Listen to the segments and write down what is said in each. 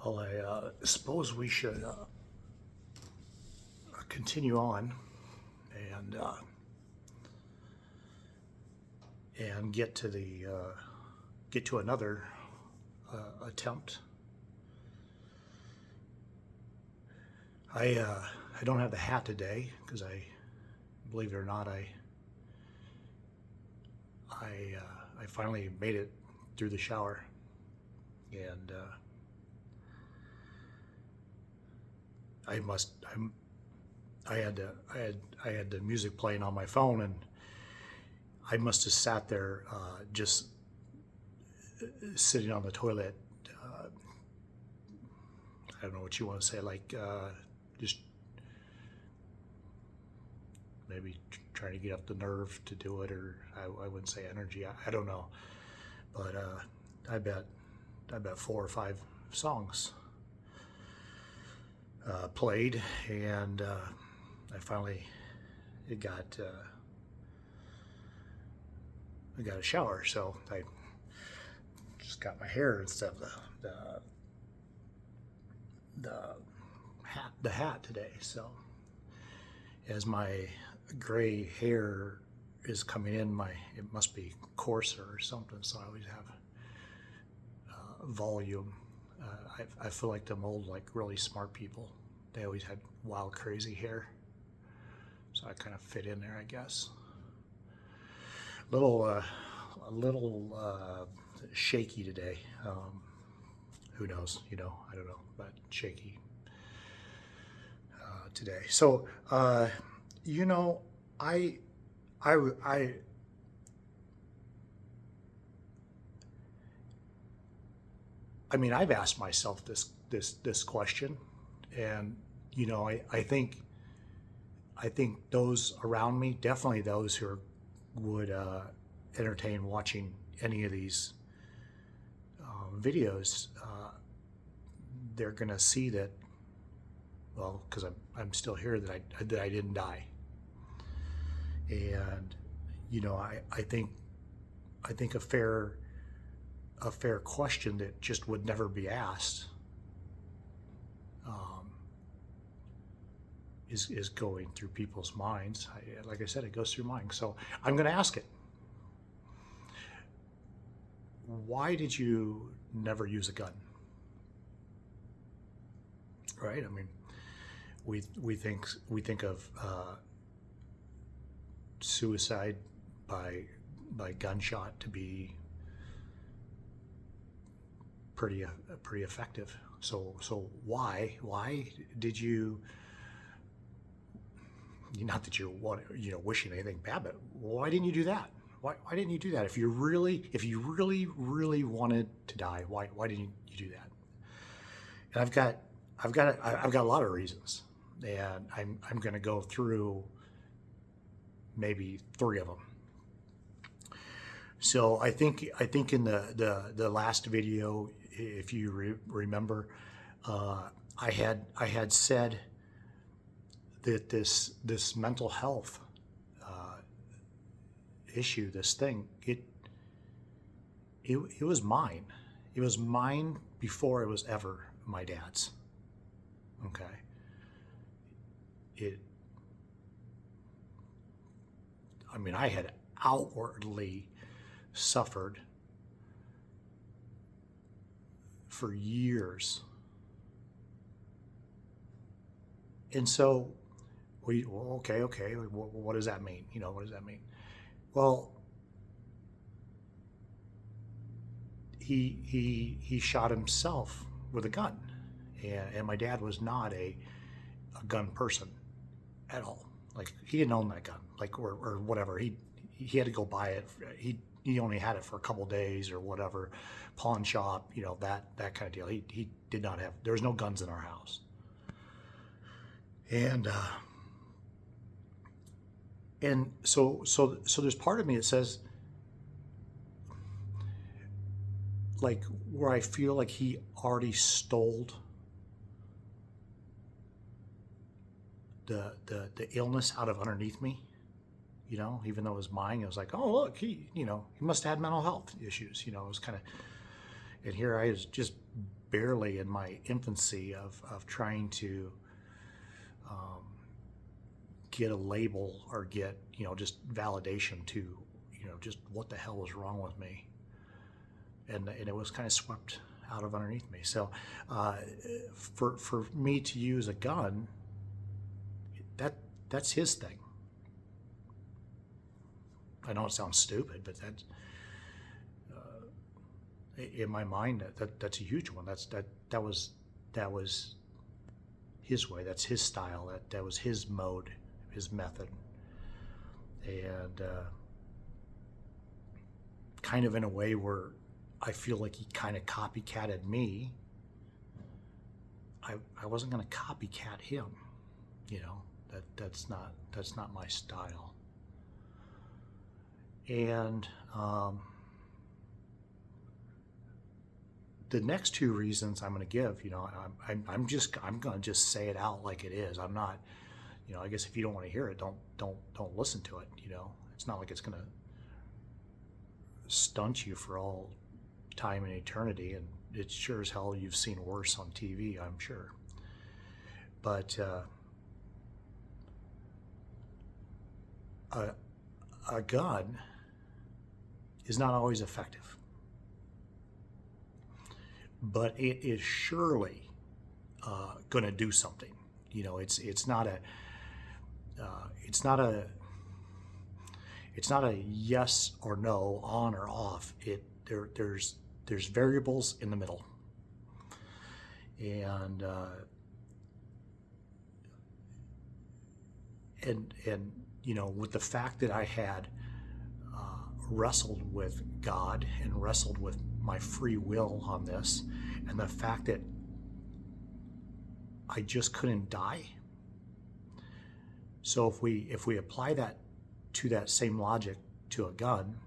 Well, I suppose we should continue on and get to the get to another attempt. I don't have the hat today because believe it or not, I finally made it through the shower, and I had the music playing on my phone, and I must have sat there just sitting on the toilet. I don't know what you want to say, like just maybe trying to get up the nerve to do it, or I wouldn't say energy. I don't know, but I bet 4 or 5 songs played, and I finally got a shower. So I just got my hair instead of the hat today. So as my gray hair is coming in, it must be coarser or something. So I always have volume. I feel like them old, like really smart people. They always had wild, crazy hair. So I kind of fit in there, I guess. A little shaky today. Who knows? I don't know, but shaky today. So, I mean, I've asked myself this question, and I think those around me, definitely those who would entertain watching any of these videos, they're gonna see that, well, because I'm still here, that I didn't die, and I think a fair question that just would never be asked is going through people's minds. Like I said, it goes through mine. So I'm going to ask it. Why did you never use a gun? Right? I mean, we think of suicide by gunshot to be pretty effective. So why did you? Not that you want wishing anything bad, but why didn't you do that? Why didn't you do that? If you really wanted to die, why didn't you do that? And I've got a lot of reasons, and I'm going to go through maybe 3 of them. So I think in the last video, if you remember, I had said that this mental health issue, this thing, it was mine. It was mine before it was ever my dad's. Okay. I mean, I had outwardly suffered for years. And so okay, what does that mean? What does that mean? Well, he shot himself with a gun, and my dad was not a gun person at all. Like, he didn't own that gun, like, or whatever. He had to go buy it. He only had it for a couple days or whatever, pawn shop, that kind of deal. He did not have. There was no guns in our house. And so there's part of me that says, like, where I feel like he already stole the illness out of underneath me, even though it was mine. It was like, oh, look, he must have had mental health issues. It was kind of, And here I was just barely in my infancy of trying to get a label or get, just validation to, just what the hell was wrong with me. And it was kind of swept out of underneath me. So for me to use a gun, that's his thing. I know it sounds stupid, but that's in my mind that's a huge one. That was his way. That's his style. That was his mode, his method, and kind of in a way where I feel like he kind of copycatted me. I wasn't going to copycat him, that's not my style. And the next two reasons I'm going to give, I'm going to just say it out like it is. I'm not, I guess if you don't want to hear it, don't listen to it. It's not like it's going to stunt you for all time and eternity, and it's sure as hell you've seen worse on TV, I'm sure. But a gun is not always effective, but it is surely going to do something. It's not a yes or no, on or off. There's variables in the middle, and with the fact that I had wrestled with God and wrestled with my free will on this, and the fact that I just couldn't die. So if we apply that to that same logic to a gun,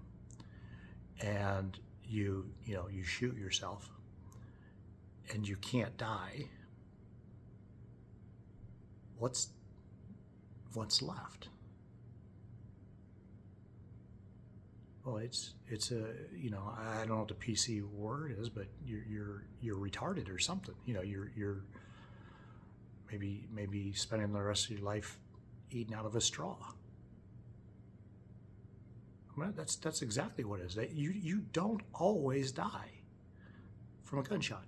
and you shoot yourself and you can't die, what's left? Well, it's a, I don't know what the PC word is, but you're retarded or something. You're maybe spending the rest of your life eating out of a straw. I mean, that's exactly what it is. That you don't always die from a gunshot.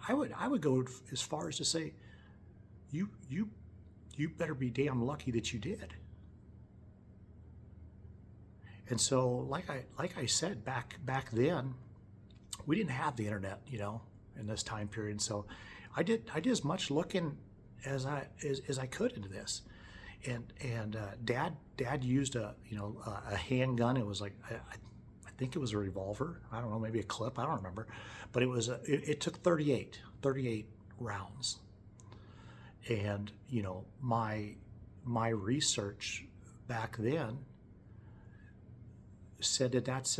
I would go as far as to say, you better be damn lucky that you did. And so, like I said, back then, we didn't have the internet, in this time period. So, I did as much looking as I could into this, and Dad used a handgun. It was like I think it was a revolver. I don't know, maybe a clip. I don't remember, but it took 38 rounds, and my research back then said that's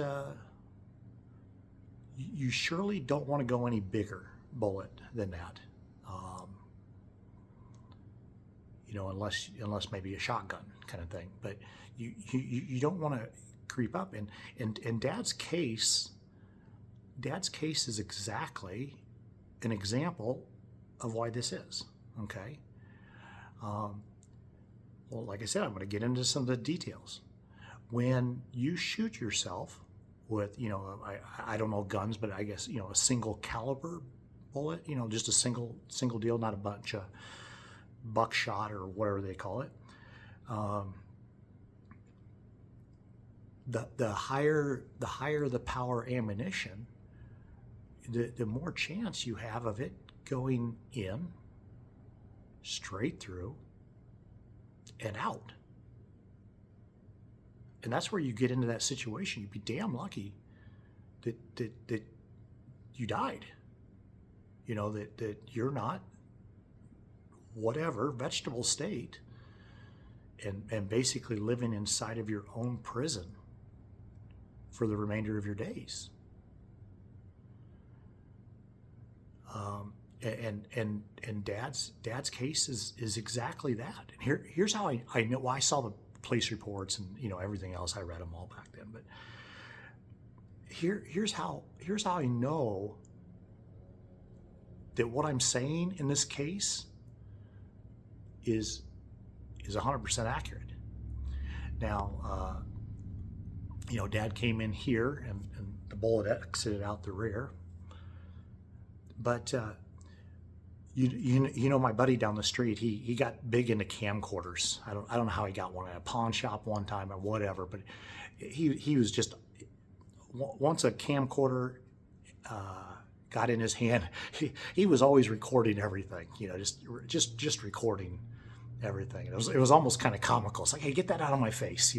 you surely don't want to go any bigger bullet than that, unless maybe a shotgun kind of thing. But you don't want to creep up. And Dad's case is exactly an example of why this is. Okay. Well, like I said, I'm going to get into some of the details. When you shoot yourself with, I don't know guns, but I guess, a single caliber bullet, just a single deal, not a bunch of buckshot or whatever they call it. The higher the power ammunition, the more chance you have of it going in, straight through, and out. And that's where you get into that situation. You'd be damn lucky that you died. That you're not whatever vegetable state and basically living inside of your own prison for the remainder of your days. And Dad's case is exactly that. And here's how I know. Well, I saw the police reports and everything else. I read them all back then, but here's how I know that what I'm saying in this case is 100% accurate. Now, Dad came in here and the bullet exited out the rear. But my buddy down the street, he got big into camcorders. I don't know how he got one at a pawn shop one time or whatever, but he was just, once a camcorder got in his hand, he was always recording everything. Just recording everything. It was almost kind of comical. It's like, hey, get that out of my face,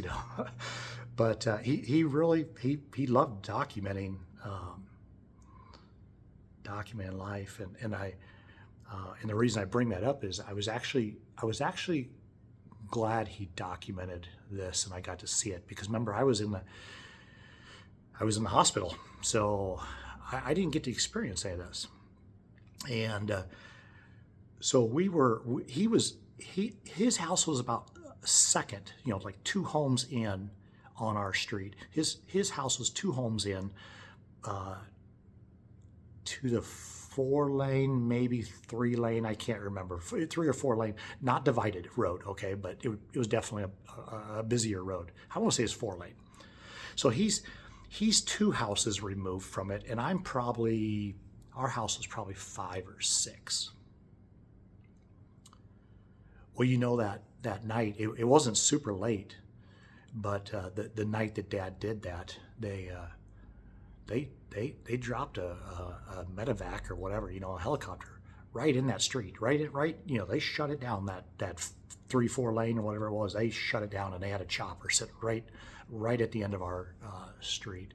But he really loved documenting life, and the reason I bring that up is I was actually glad he documented this and I got to see it, because remember, I was in the hospital, so I didn't get to experience any of this. And so his house was about second, like 2 homes in on our street. His house was 2 homes in to the 4-lane, maybe 3-lane, I can't remember, 3 or 4 lane, not divided road, okay, but it was definitely a busier road. I want to say it's 4-lane. So he's 2 houses removed from it, and our house was probably 5 or 6. Well, that night, it wasn't super late, but the night that Dad did that, they dropped a medevac or whatever, a helicopter right in that street, they shut it down, that 3-4 lane or whatever it was. They shut it down, and they had a chopper sit right at the end of our street.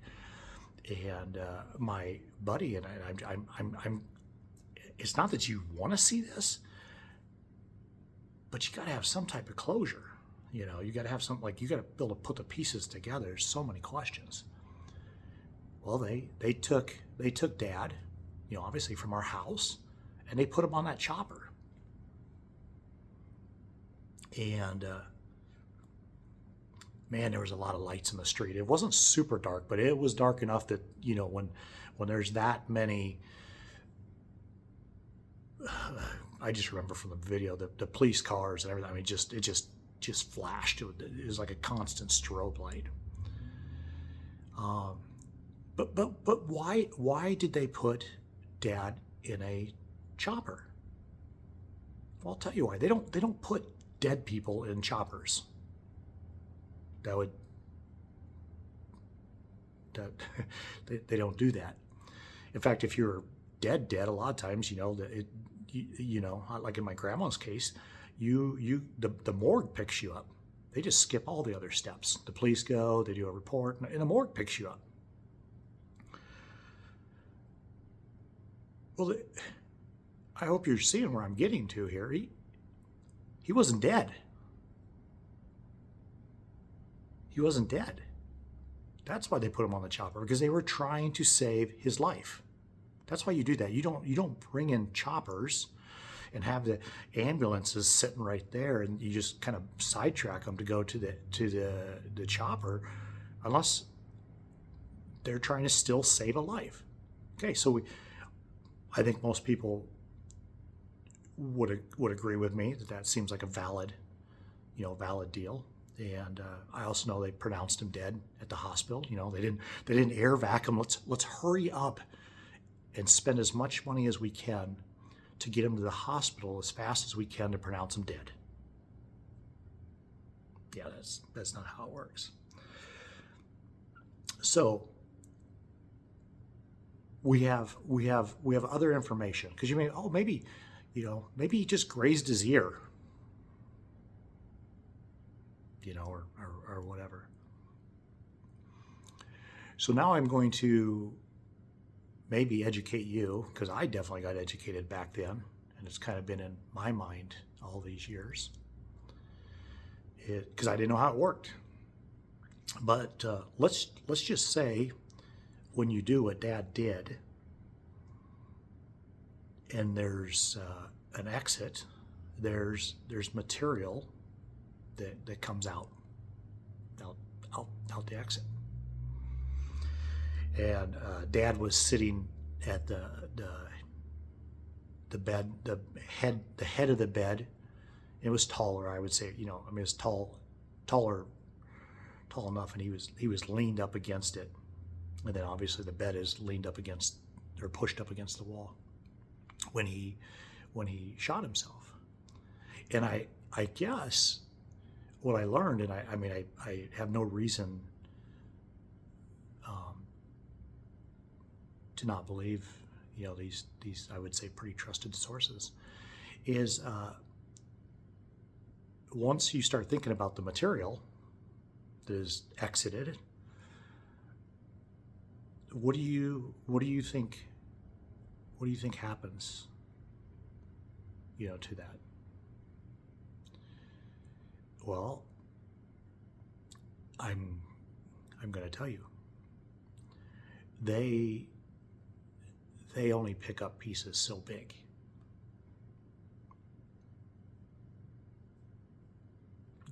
And my buddy and I'm it's not that you want to see this, but you got to have some type of closure. You got to have something, like, you got to be able to put the pieces together. There's so many questions. Well, they took Dad, obviously from our house, and they put him on that chopper. And man, there was a lot of lights in the street. It wasn't super dark, but it was dark enough that when there's that many. I just remember from the video the police cars and everything. I mean, it just flashed. It was like a constant strobe light. But why did they put Dad in a chopper? Well, I'll tell you why. They don't put dead people in choppers. They don't do that. In fact, if you're dead, a lot of times, like in my grandma's case, the morgue picks you up. They just skip all the other steps. The police go, they do a report, and the morgue picks you up. Well, I hope you're seeing where I'm getting to here. He wasn't dead. He wasn't dead. That's why they put him on the chopper, because they were trying to save his life. That's why you do that. You don't bring in choppers and have the ambulances sitting right there, and you just kind of sidetrack them to go to the chopper, unless they're trying to still save a life. Okay, so I think most people would agree with me that seems like a valid deal. And I also know they pronounced him dead at the hospital. They didn't air vac him. Let's hurry up and spend as much money as we can to get him to the hospital as fast as we can to pronounce him dead. Yeah, that's not how it works. So we have other information, because maybe he just grazed his ear, or whatever. So now I'm going to maybe educate you, because I definitely got educated back then, and it's kind of been in my mind all these years, because I didn't know how it worked. But let's just say, when you do what Dad did, and there's an exit, there's material that comes out the exit. and Dad was sitting at the bed, the head of the bed. It was taller, I would say. I mean, it was tall enough, and he was leaned up against it, and then obviously the bed is leaned up against or pushed up against the wall when he shot himself. And I guess what I learned, and I mean I have no reason to not believe these I would say pretty trusted sources, is once you start thinking about the material that is exited, what do you think happens to that? Well, I'm going to tell you. They only pick up pieces so big.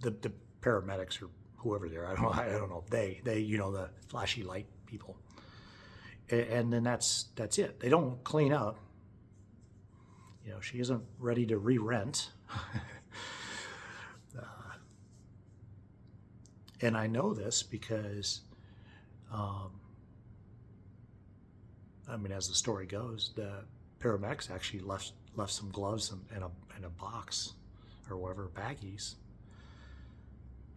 The paramedics or whoever they are, I don't know. They the flashy light people, and then that's it. They don't clean up. She isn't ready to re-rent. And I know this because, I mean, as the story goes, the paramedics actually left some gloves in a box or whatever, baggies.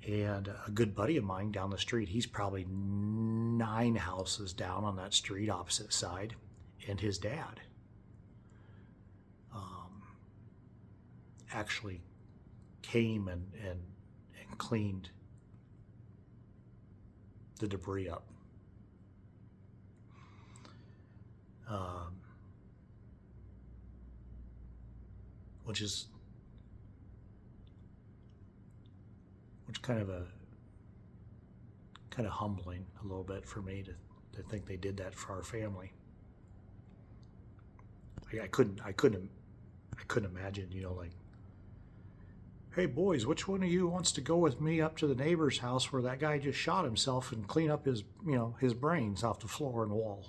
And a good buddy of mine down the street, he's probably 9 houses down on that street, opposite side, and his dad actually came and cleaned the debris up. Which kind of humbling a little bit for me to think they did that for our family. I couldn't imagine, like, hey boys, which one of you wants to go with me up to the neighbor's house where that guy just shot himself and clean up his brains off the floor and wall?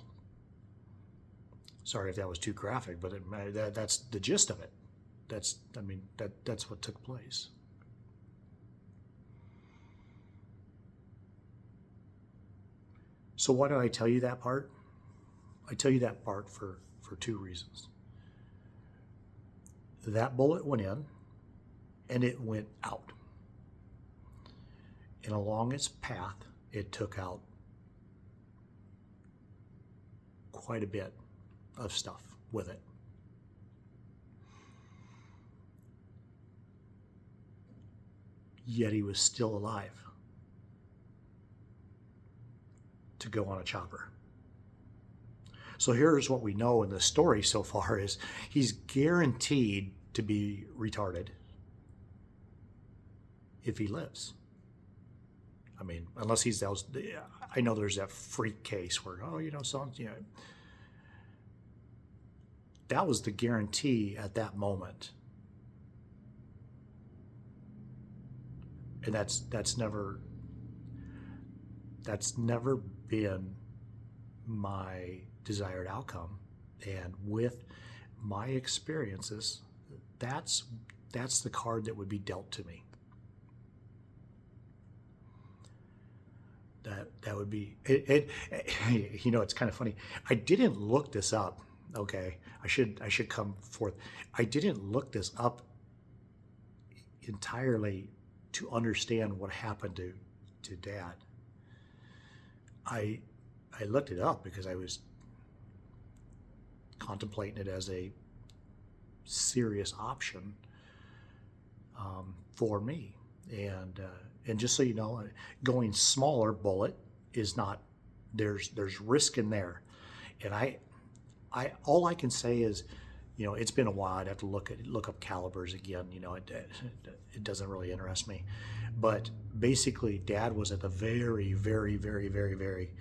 Sorry if that was too graphic, but that's the gist of it. That's what took place. So why do I tell you that part? I tell you that part for 2 reasons. That bullet went in, and it went out. And along its path, it took out quite a bit of stuff with it. Yet he was still alive to go on a chopper. So here's what we know in the story so far is he's guaranteed to be retarded if he lives. I mean, unless he's those, I know there's that freak case where, that was the guarantee at that moment. And that's never been my desired outcome. And with my experiences, that's the card that would be dealt to me. That would be it. It's kind of funny. I didn't look this up. Okay, I should come forth. I didn't look this up entirely to understand what happened to Dad. I looked it up because I was contemplating it as a serious option for me. And just so you know, going smaller bullet is not, there's risk in there. And I all I can say is, it's been a while. I'd have to look up calibers again. It doesn't really interest me. But basically, Dad was at the very, very, very, very, very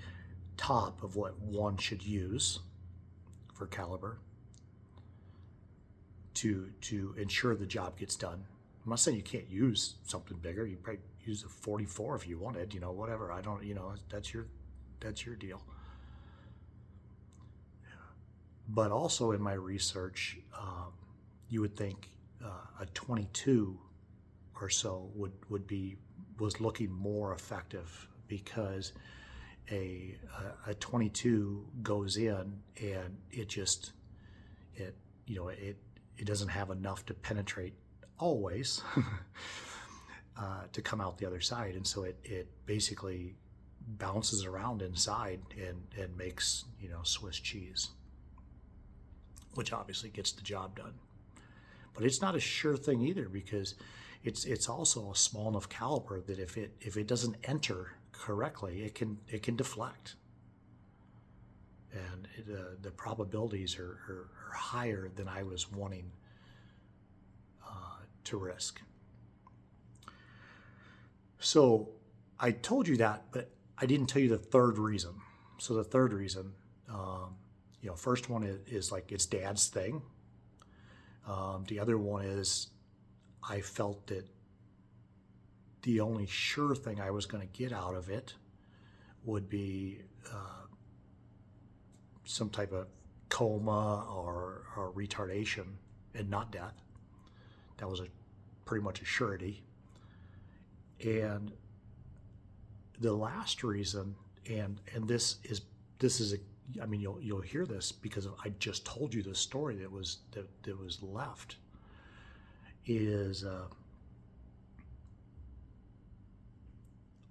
top of what one should use for caliber to ensure the job gets done. I'm not saying you can't use something bigger. You probably use a 44 if you wanted, whatever. I don't, that's your deal. But also in my research, you would think a 22 or so was looking more effective, because a 22 goes in and it doesn't have enough to penetrate always to come out the other side, and so it basically bounces around inside and makes Swiss cheese, which obviously gets the job done. But it's not a sure thing either, because it's also a small enough caliber that if it doesn't enter correctly, it can deflect, and the probabilities are higher than I was wanting to risk. So I told you that, but I didn't tell you the third reason. So the third reason, first one is like it's Dad's thing. The other one is I felt that the only sure thing I was going to get out of it would be some type of coma or retardation, and not death. That was pretty much a surety. And the last reason, and this is you'll hear this because I just told you the story that was left, is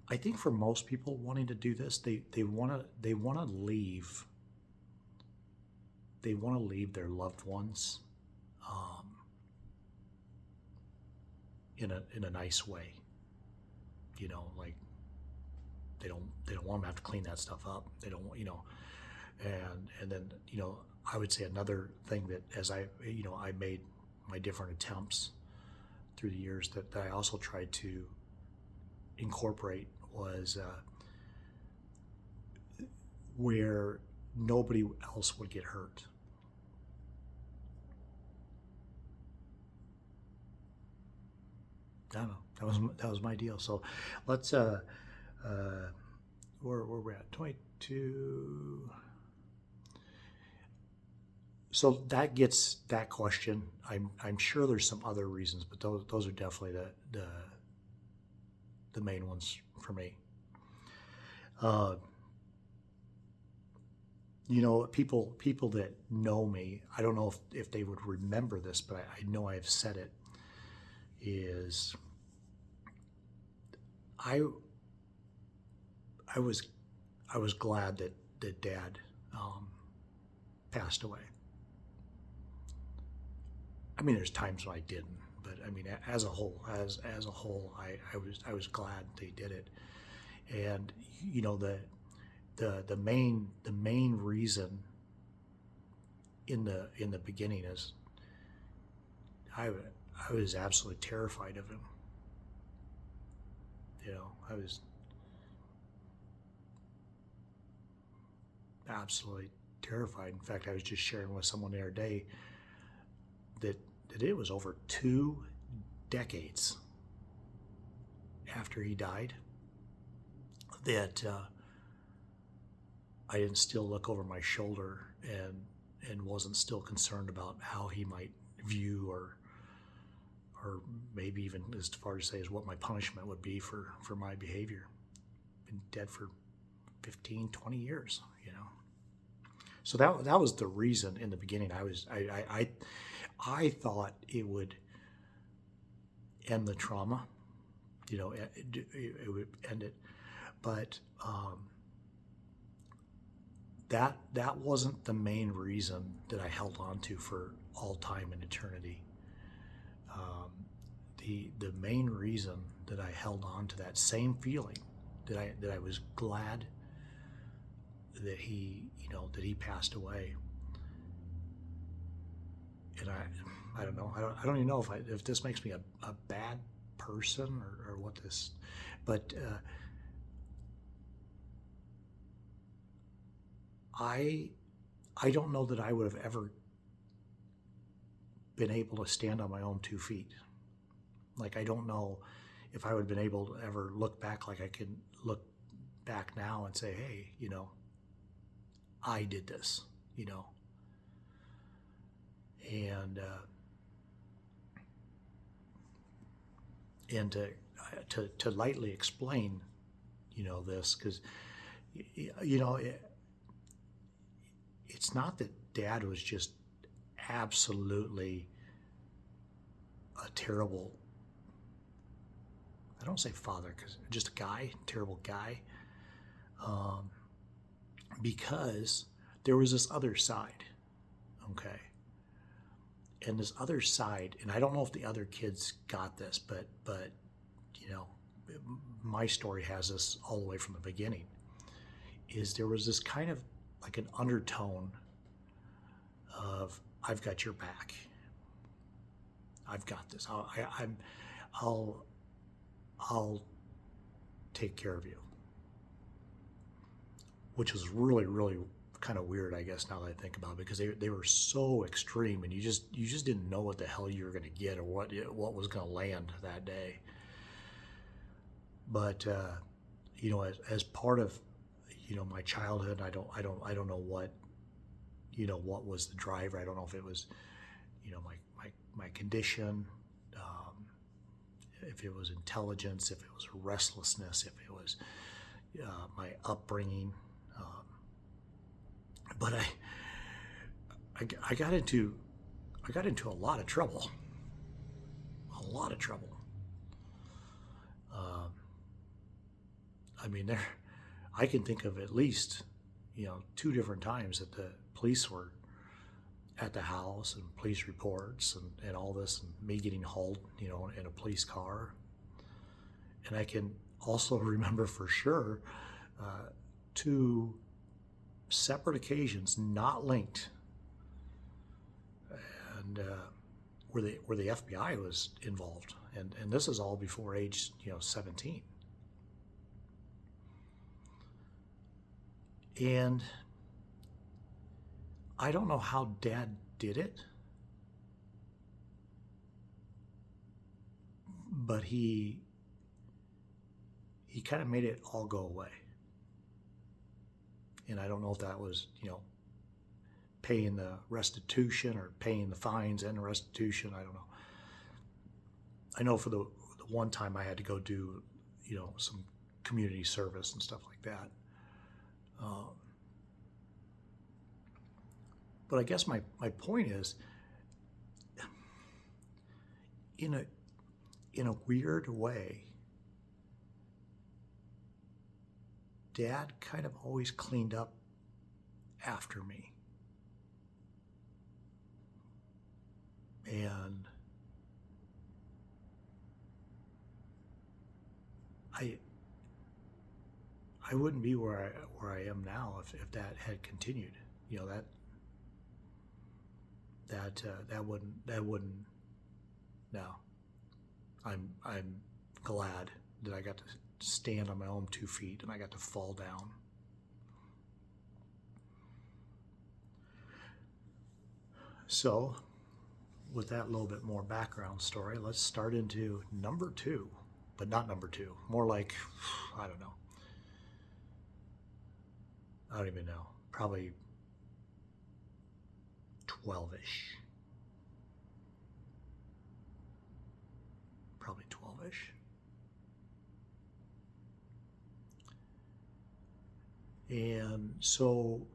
I think for most people wanting to do this, they want to leave their loved ones in a nice way. Like they don't want them to have to clean that stuff up. They don't, and then I would say another thing that as I made my different attempts through the years that I also tried to incorporate was where nobody else would get hurt. I don't know. That was my deal. So let's where we're at 22. So that gets that question. I'm sure there's some other reasons, but those are definitely the main ones for me. People that know me, I don't know if they would remember this, but I know I've said it, is I was glad that Dad passed away. I mean, there's times when I didn't, but I mean, as a whole, I was glad they did it. And the main reason in the beginning is I was absolutely terrified of him. I was absolutely terrified. In fact, I was just sharing with someone the other day that it was over 2 decades after he died that I didn't still look over my shoulder and wasn't still concerned about how he might view or maybe even as far as say as what my punishment would be for my behavior. Been dead for 15, 20 years, So that was the reason in the beginning. I thought it would end the trauma, it would end it, but that wasn't the main reason that I held on to for all time and eternity. The main reason that I held on to that same feeling, that I was glad that he passed away. And I don't know. I don't even know if this makes me a bad person or what this, but I don't know that I would have ever been able to stand on my own 2 feet. Like, I don't know if I would have been able to ever look back like I can look back now and say, hey, I did this, and to lightly explain, this, because it's not that Dad was just absolutely a terrible, I don't say father, because just a guy, terrible guy, because there was this other side, okay? And this other side, and I don't know if the other kids got this, but my story has this all the way from the beginning, is there was this kind of like an undertone of, I've got your back. I've got this. I'll take care of you. Which was really, really kind of weird, I guess, now that I think about it, because they were so extreme, and you just didn't know what the hell you were going to get or what was going to land that day. But as part of my childhood, I don't know what was the driver. I don't know if it was my condition, if it was intelligence, if it was restlessness, if it was my upbringing. But I got into a lot of trouble. I can think of at least 2 different times that the police were at the house, and police reports and all this, and me getting hauled in a police car. And I can also remember for sure 2 separate occasions, not linked, and where the FBI was involved, and this is all before age 17. And I don't know how Dad did it, but he kind of made it all go away. And I don't know if that was, paying the restitution or paying the fines and the restitution. I don't know. I know for the one time I had to go do, some community service and stuff like that. But I guess my point is, in a weird way, Dad kind of always cleaned up after me. And I wouldn't be where I am now if that had continued. That wouldn't. No. I'm glad that I got to stand on my own 2 feet and I got to fall down. So, with that little bit more background story, let's start into number 2, but not number 2. More like, I don't know. I don't even know. Probably 12-ish. Probably 12-ish. And so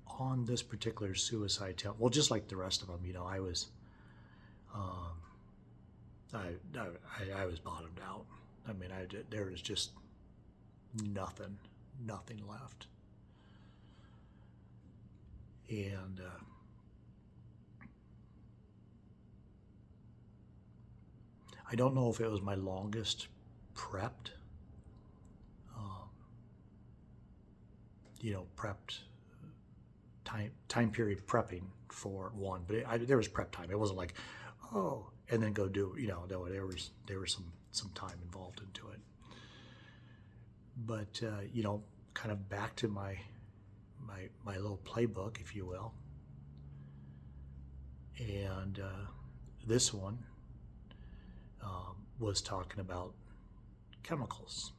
on this particular suicide attempt, well, just like the rest of them, I was, I was bottomed out. There was just nothing left. And I don't know if it was my longest prepped, prepped time period prepping for one, but there was prep time. It wasn't like, oh, and then go do, there was some time involved into it. But kind of back to my little playbook, if you will. And this one was talking about chemicals,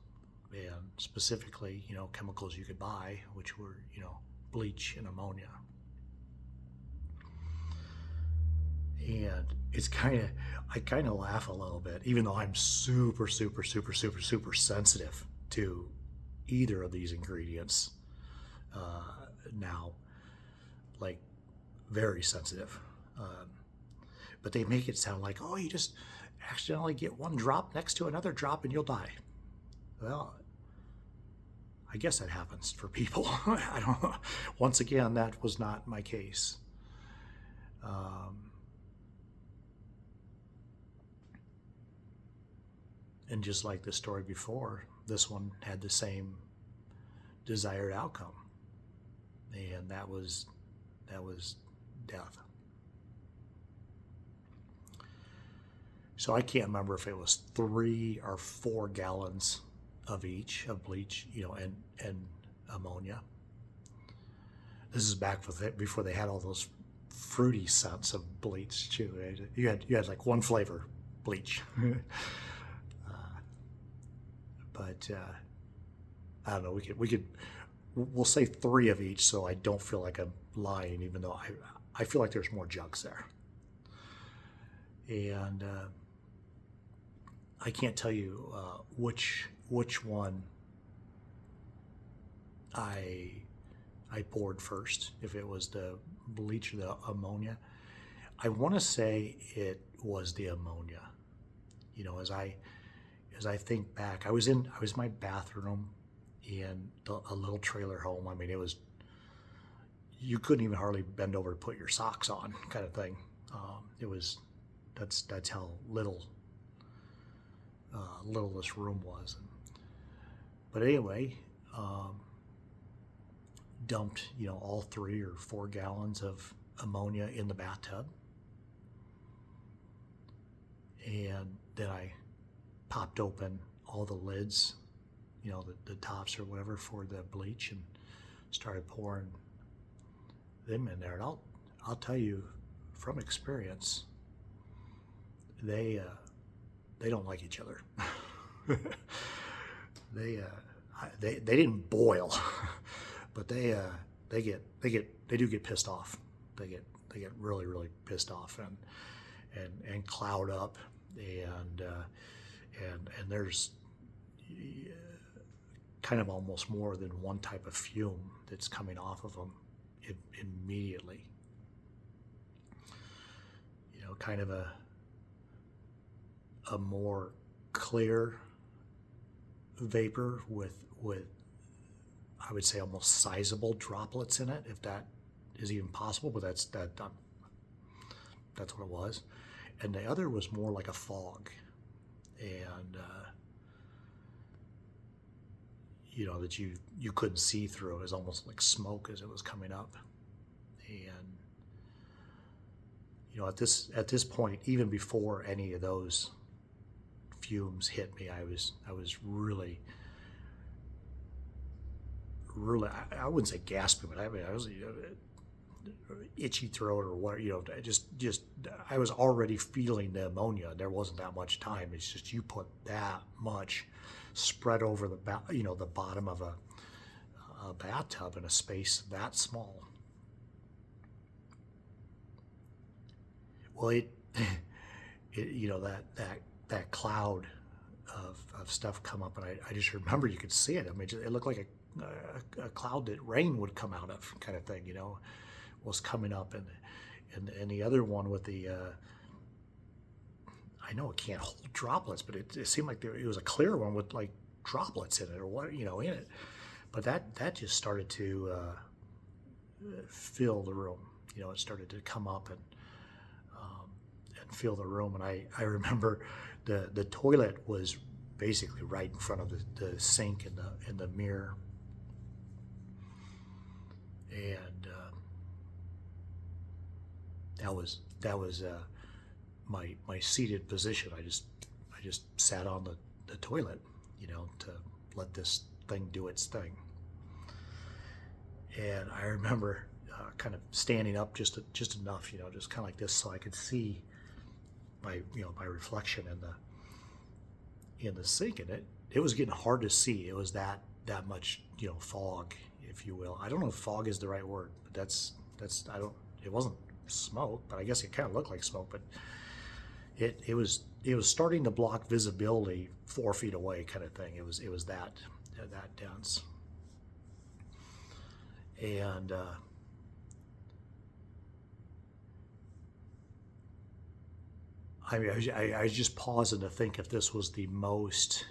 and specifically, chemicals you could buy, which were, bleach and ammonia. And it's I kind of laugh a little bit, even though I'm super, super, super, super, super sensitive to either of these ingredients now, like very sensitive. Um, but they make it sound like, oh, you just accidentally get one drop next to another drop and you'll die. Well, I guess that happens for people. I don't know. Once again, that was not my case. Um, and just like the story before, this one had the same desired outcome, and that was death. So I can't remember if it was 3 or 4 gallons of each of bleach, and ammonia. This is back before they had all those fruity scents of bleach too. You had like one flavor, bleach. But I don't know. We'll say 3 of each, so I don't feel like I'm lying, even though I feel like there's more jugs there. And I can't tell you which one I poured first, if it was the bleach or the ammonia. I want to say it was the ammonia. As I think back, I was in my bathroom in a little trailer home. I mean, you couldn't even hardly bend over to put your socks on, kind of thing. That's how little this room was. But anyway, dumped all 3 or 4 gallons of ammonia in the bathtub, and then I popped open all the lids, the tops or whatever for the bleach, and started pouring them in there. And I'll tell you from experience, they don't like each other. they didn't boil, but they do get pissed off. They get really, really pissed off and cloud up, and there's kind of almost more than one type of fume that's coming off of them immediately. Kind of a more clear vapor with I would say almost sizable droplets in it, if that is even possible. But that's what it was. And the other was more like a fog, and that you couldn't see through. It was almost like smoke as it was coming up. And at this point, even before any of those fumes hit me, I was really, I wouldn't say gasping, but I was itchy throat or what, just I was already feeling the ammonia. There wasn't that much time. It's just you put that much spread over the bottom of a bathtub in a space that small. Well, that cloud of stuff come up, and I just remember you could see it. I mean, it looked like a cloud that rain would come out of, kind of thing. Was coming up, and the other one with the I know it can't hold droplets, but it seemed like it was a clear one with like droplets in it or what in it. But that just started to fill the room. It started to come up and fill the room. And I remember the toilet was basically right in front of the sink and the mirror, and that was my seated position. I just sat on the toilet, to let this thing do its thing. And I remember kind of standing up just enough, just kind of like this, so I could see my reflection in the sink, and it was getting hard to see. It was that much fog, if you will. I don't know if fog is the right word, but it wasn't smoke, but I guess it kind of looked like smoke. But it was starting to block visibility 4 feet away, kind of thing. It was that dense, and I mean, I was just pausing to think if this was the most.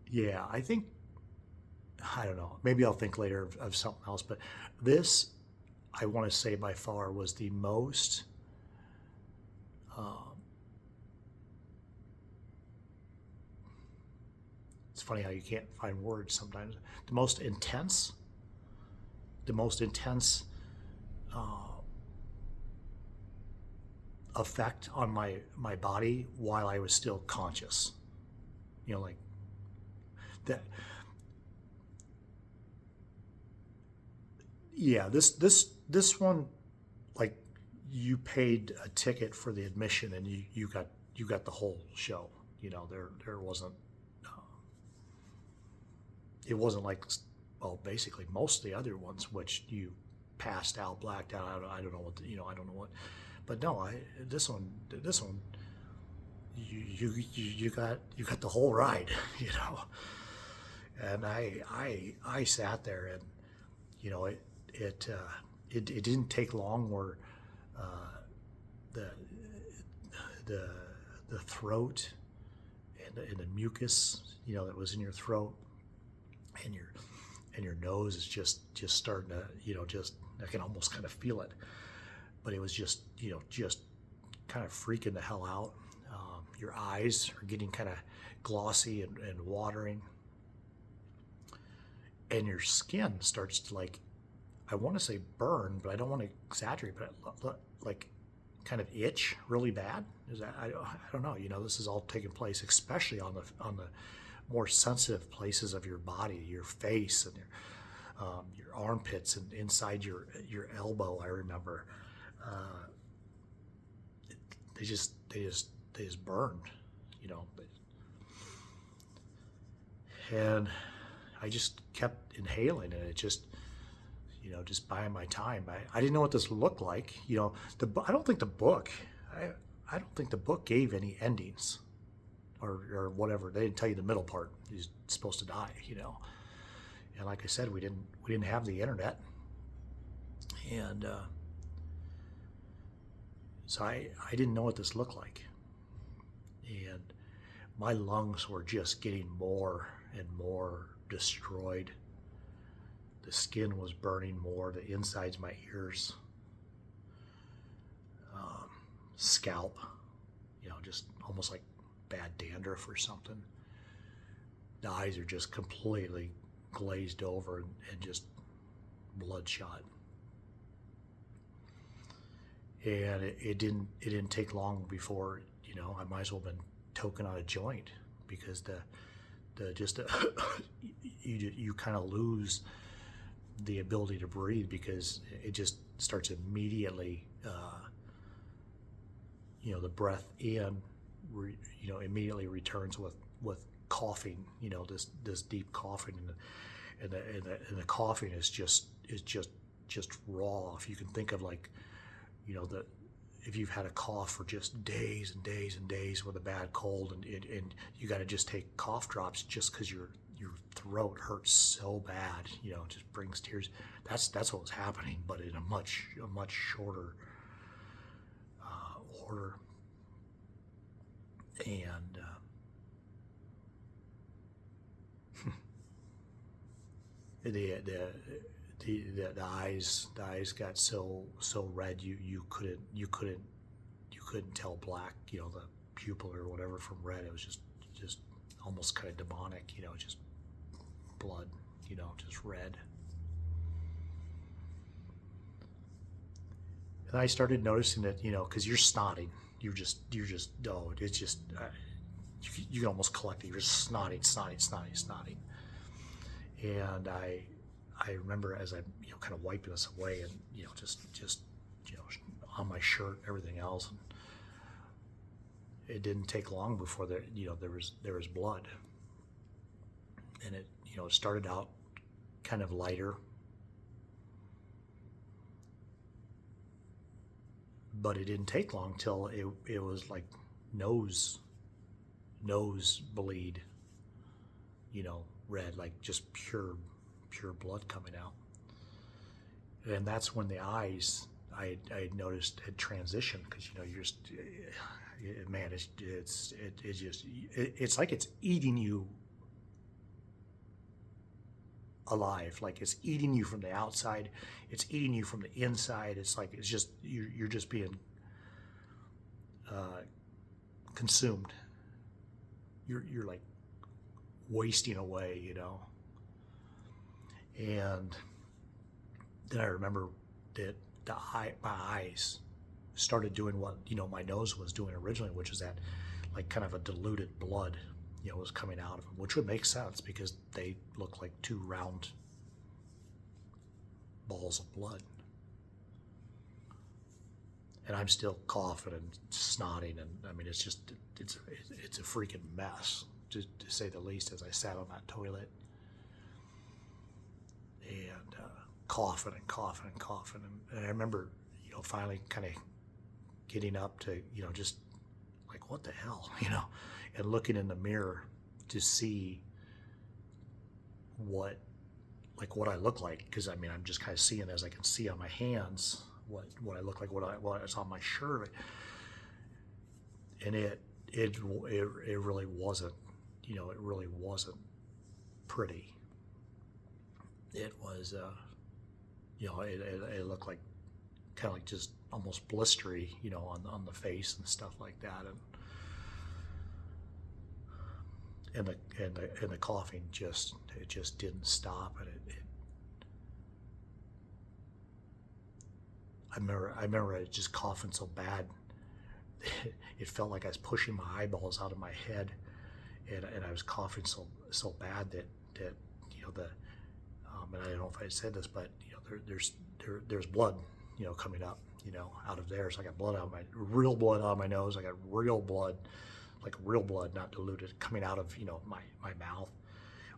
Yeah, I think, I don't know. Maybe I'll think later of something else, but this, I want to say by far was the most. Uh, it's funny how you can't find words sometimes. The most intense, the most intense uh, effect on my body while I was still conscious. You know, like that. Yeah, this one, like, you paid a ticket for the admission and you got the whole show. You know, there wasn't, it wasn't like, well, basically most of the other ones, which you passed out, blacked out. I don't know what I don't know what, but no, this one you got the whole ride. You know, and I sat there, and it it didn't take long where the the the throat and the mucus, that was in your throat, and your nose is just starting to, just, I can almost kind of feel it, but it was just kind of freaking the hell out. Your eyes are getting kind of glossy and watering, and your skin starts to, like, I want to say burn, but I don't want to exaggerate, but like kind of itch really bad. Is that, I don't know. This is all taking place, especially on the more sensitive places of your body, your face and your armpits and inside your elbow. I remember they just burned, and I just kept inhaling, and it just, just buying my time. I didn't know what this looked like. I don't think the book, I don't think the book gave any endings or whatever. They didn't tell you the middle part. He's supposed to die, And like I said, we didn't have the internet, and so I didn't know what this looked like, and my lungs were just getting more and more destroyed. The skin was burning more, the insides of my ears, scalp, just almost like bad dandruff or something. The eyes are just completely glazed over and just bloodshot. And it didn't take long before, I might as well have been toking on a joint, because you kind of lose the ability to breathe, because it just starts immediately, the breath in, immediately returns with coughing, this deep coughing, and the coughing is just raw. If you can think of, like, if you've had a cough for just days and days and days with a bad cold, and you got to just take cough drops just because your throat hurts so bad, it just brings tears. That's what was happening, but in a much shorter order. And the eyes got so red, you couldn't tell black, the pupil or whatever, from red. It was just almost kind of demonic, just blood, just red. And I started noticing that, because you're snotting, you're just oh, it's just you can almost collect it. You're just snotting, and I remember, as I'm kind of wiping this away, and just on my shirt, everything else, and it didn't take long before there was blood, and it started out kind of lighter, but it didn't take long till it was like nose bleed, red, like just pure blood coming out. And that's when the eyes I had noticed had transitioned, because you're just, man, it's like it's eating you alive. Like it's eating you from the outside, it's eating you from the inside. It's like it's just you're just being consumed. You're like wasting away, And then I remember that my eyes started doing what my nose was doing originally, which was that like kind of a diluted blood was coming out of them, which would make sense because they look like two round balls of blood. And I'm still coughing and snotting, and I mean it's a freaking mess, to say the least, as I sat on that toilet and coughing and coughing and coughing. And I remember finally kind of getting up to just like, what the hell, and looking in the mirror to see what I look like, because I mean I'm just kind of seeing, as I can see on my hands, what I look like, what's on my shirt. And it really wasn't, it really wasn't pretty. It was it looked like kind of like just almost blistery, on the face and stuff like that. And the coughing just didn't stop. And I remember I just coughing so bad it felt like I was pushing my eyeballs out of my head, and I was coughing so bad that and I don't know if I said this, but there's blood coming up out of there. So I got real blood out of my nose. I got real blood, like real blood, not diluted, coming out of my mouth.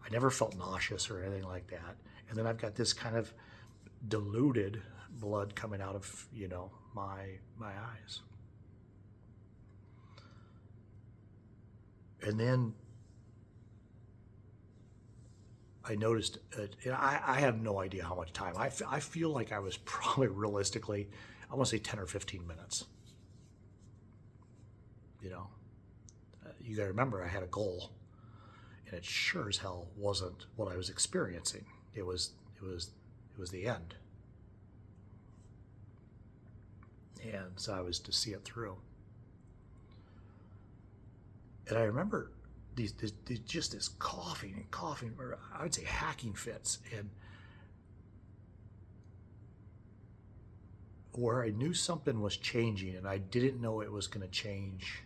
I never felt nauseous or anything like that. And then I've got this kind of diluted blood coming out of my eyes. And then I noticed, I have no idea how much time. I feel like I was probably realistically, I want to say 10 or 15 minutes. You got to remember, I had a goal, and it sure as hell wasn't what I was experiencing. It was the end. And so I was to see it through. And I remember just this coughing and coughing, or I would say hacking fits, and where I knew something was changing, and I didn't know it was going to change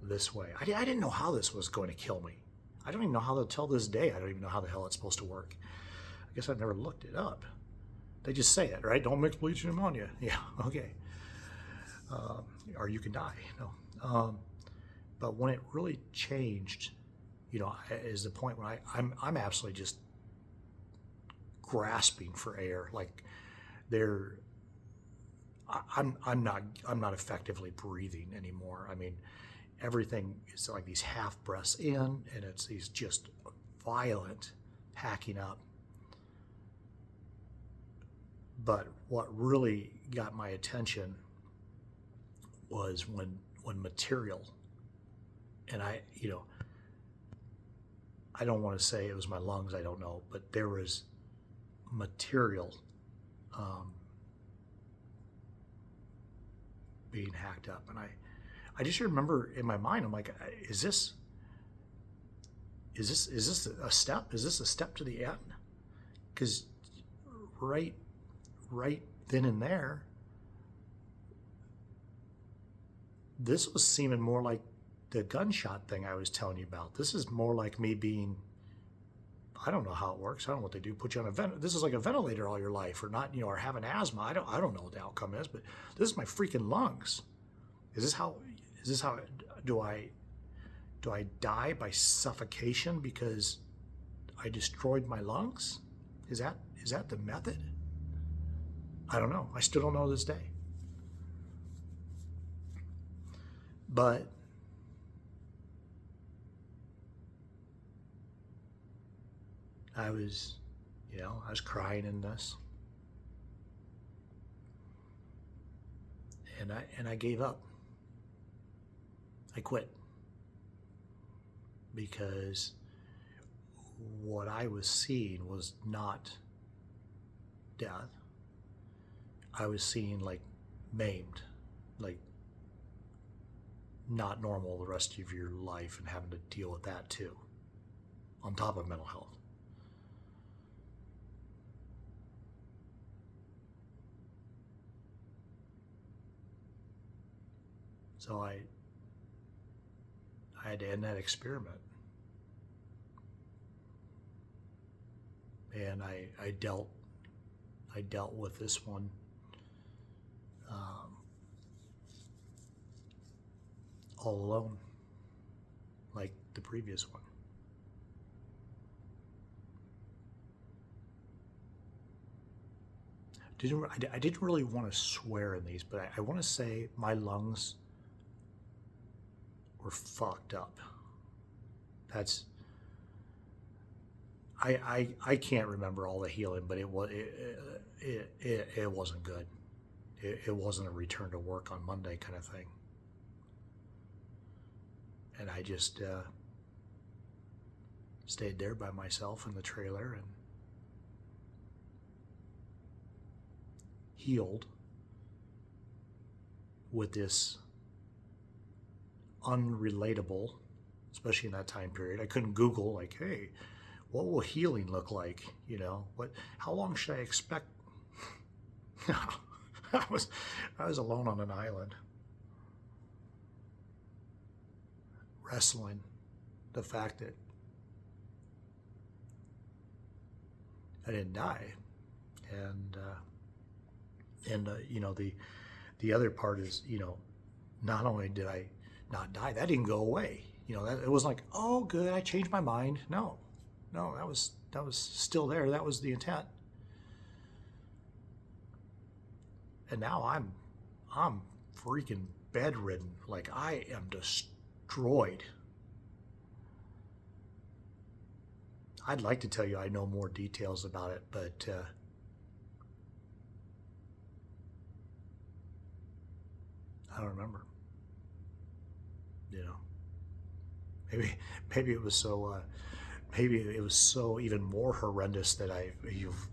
this way. I didn't know how this was going to kill me. I don't even know how, till this day, I don't even know how the hell it's supposed to work. I guess I've never looked it up. They just say it, right? Don't mix bleach and ammonia. Yeah, okay. Or you can die. No. But when it really changed, is the point when I'm absolutely just grasping for air. Like I'm not effectively breathing anymore. I mean, everything is like these half breaths in, and it's these just violent hacking up. But what really got my attention was when material, and I don't want to say it was my lungs, I don't know, but there was material being hacked up. And I just remember in my mind, I'm like, is this a step? Is this a step to the end? Because right then and there, this was seeming more like the gunshot thing I was telling you about. This is more like me being, I don't know how it works. I don't know what they do. Put you on a ventilator. This is like a ventilator all your life, or not, or having asthma. I don't know what the outcome is, but this is my freaking lungs. Is this how do I die by suffocation because I destroyed my lungs? Is that the method? I don't know. I still don't know to this day. But I was, I was crying in this, and I gave up. I quit because what I was seeing was not death. I was seeing like maimed, like not normal the rest of your life, and having to deal with that too, on top of mental health. So I had to end that experiment. And I dealt with this one all alone, like the previous one. I didn't really want to swear in these, but I want to say my lungs were fucked up. That's I can't remember all the healing, but it wasn't good. It wasn't a return to work on Monday kind of thing. And I just stayed there by myself in the trailer and healed with this unrelatable, especially in that time period. I couldn't Google like, hey, what will healing look like? How long should I expect? I was alone on an island, wrestling the fact that I didn't die, and the other part is, not only did I not die, that didn't go away. That it was like, oh, good, I changed my mind. No, that was still there. That was the intent. And now I'm freaking bedridden. Like, I am destroyed. I'd like to tell you I know more details about it, but I don't remember. Maybe it was so even more horrendous that you've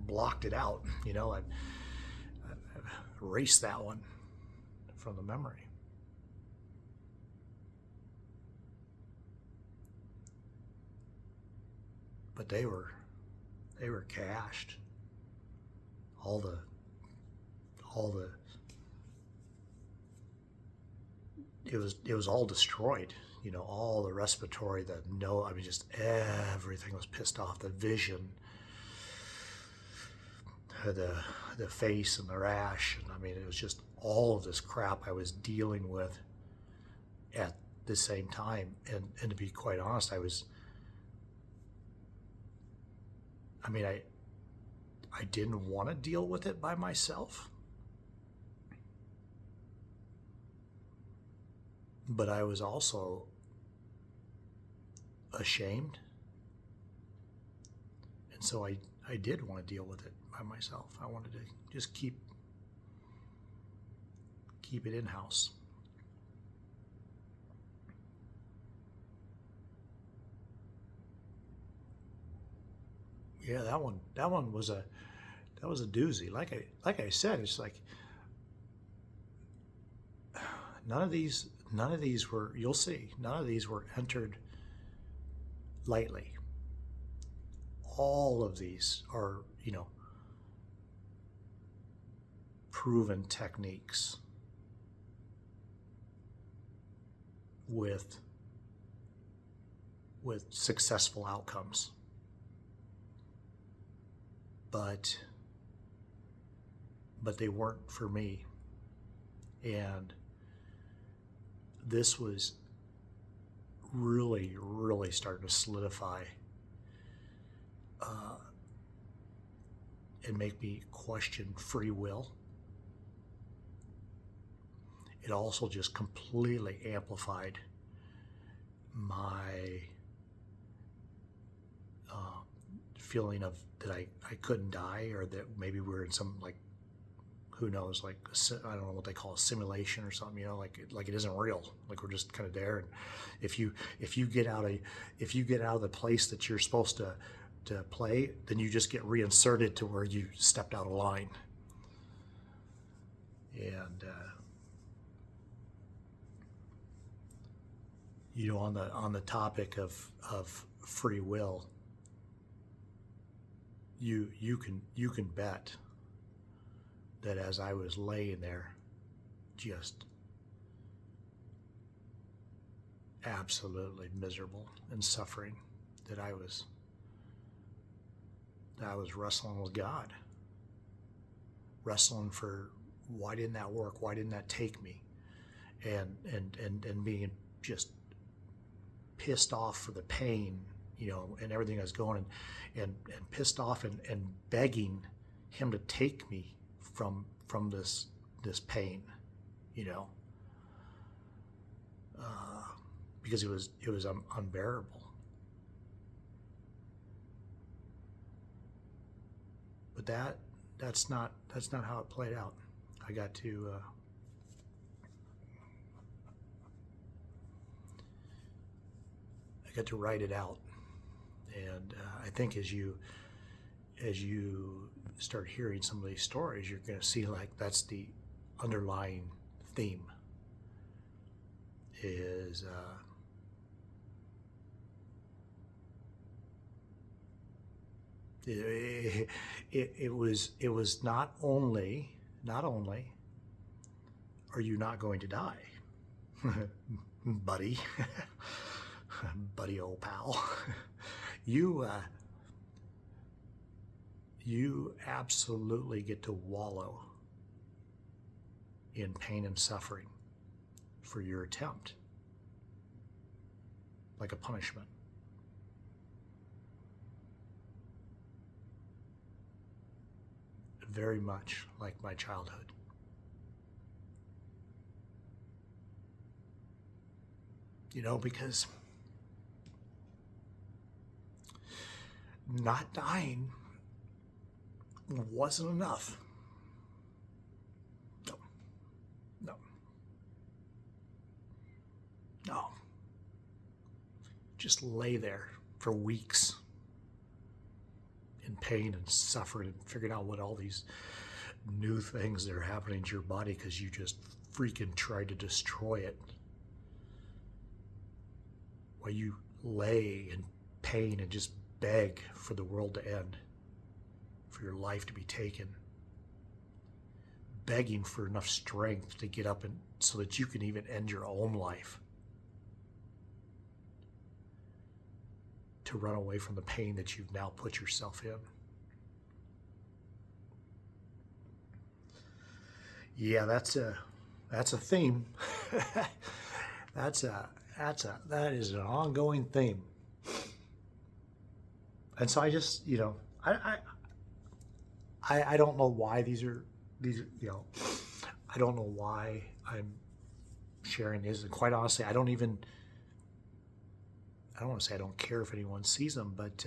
blocked it out. I've erased that one from the memory. But they were cached. All the it was all destroyed. All the respiratory, just everything was pissed off. The vision, the face and the rash, and it was just all of this crap I was dealing with at the same time. And to be quite honest, I didn't want to deal with it by myself. But I was also ashamed. And so I did want to deal with it by myself. I wanted to just keep it in-house. Yeah, that one was a doozy. Like I said, it's like none of these were, you'll see, none of these were entered lightly. All of these are, proven techniques with successful outcomes. But they weren't for me. And this was really, really starting to solidify and make me question free will. it also just completely amplified my feeling of that I couldn't die, or that maybe we're in some, like, who knows, like, I don't know what they call a simulation or something, like it isn't real, like we're just kind of there. And if you get out of the place that you're supposed to play, then you just get reinserted to where you stepped out of line. And on the topic of free will, you can bet that as I was laying there, just absolutely miserable and suffering, that I was wrestling with God, wrestling for, why didn't that work? Why didn't that take me? And being just pissed off for the pain, and everything that's going, and pissed off and begging him to take me from this pain, because it was unbearable. But that's not how it played out. I got to write it out, and I think as you start hearing some of these stories, you're going to see, like, that's the underlying theme. Is it was not only are you not going to die, buddy, buddy, old pal, you absolutely get to wallow in pain and suffering for your attempt, like a punishment. Very much like my childhood. Because not dying wasn't enough. No. Just lay there for weeks in pain and suffering, and figuring out what all these new things that are happening to your body because you just freaking tried to destroy it. While you lay in pain and just beg for the world to end, for your life to be taken, begging for enough strength to get up and so that you can even end your own life, to run away from the pain that you've now put yourself in. Yeah, that's a theme. That is an ongoing theme. And so I just, I don't know why these are, I don't know why I'm sharing these. And quite honestly, I don't want to say I don't care if anyone sees them, but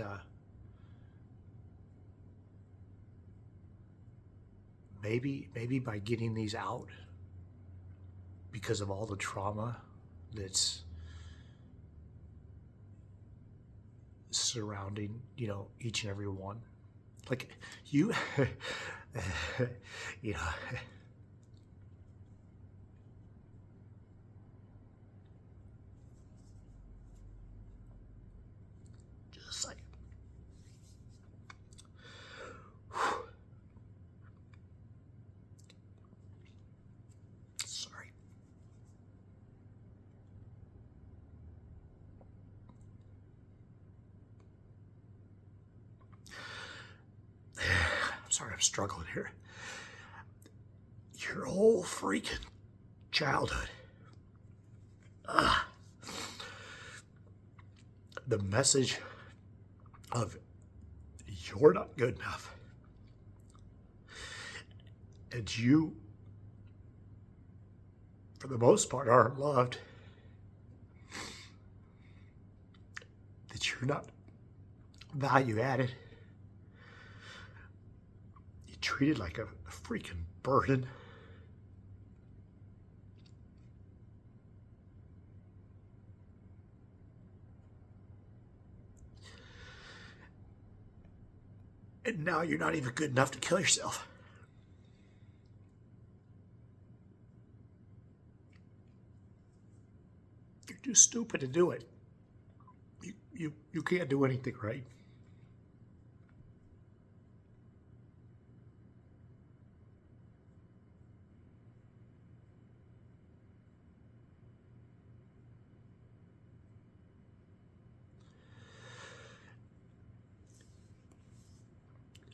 maybe by getting these out, because of all the trauma that's surrounding, each and every one. Like you, just a second. Sorry. I'm sorry, I'm struggling here. Your whole freaking childhood. The message of you're not good enough. And you for the most part, aren't loved. That you're not value added. You're treated like a freaking burden. And now you're not even good enough to kill yourself. You're too stupid to do it. You can't do anything right.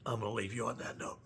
I'm going to leave you on that note.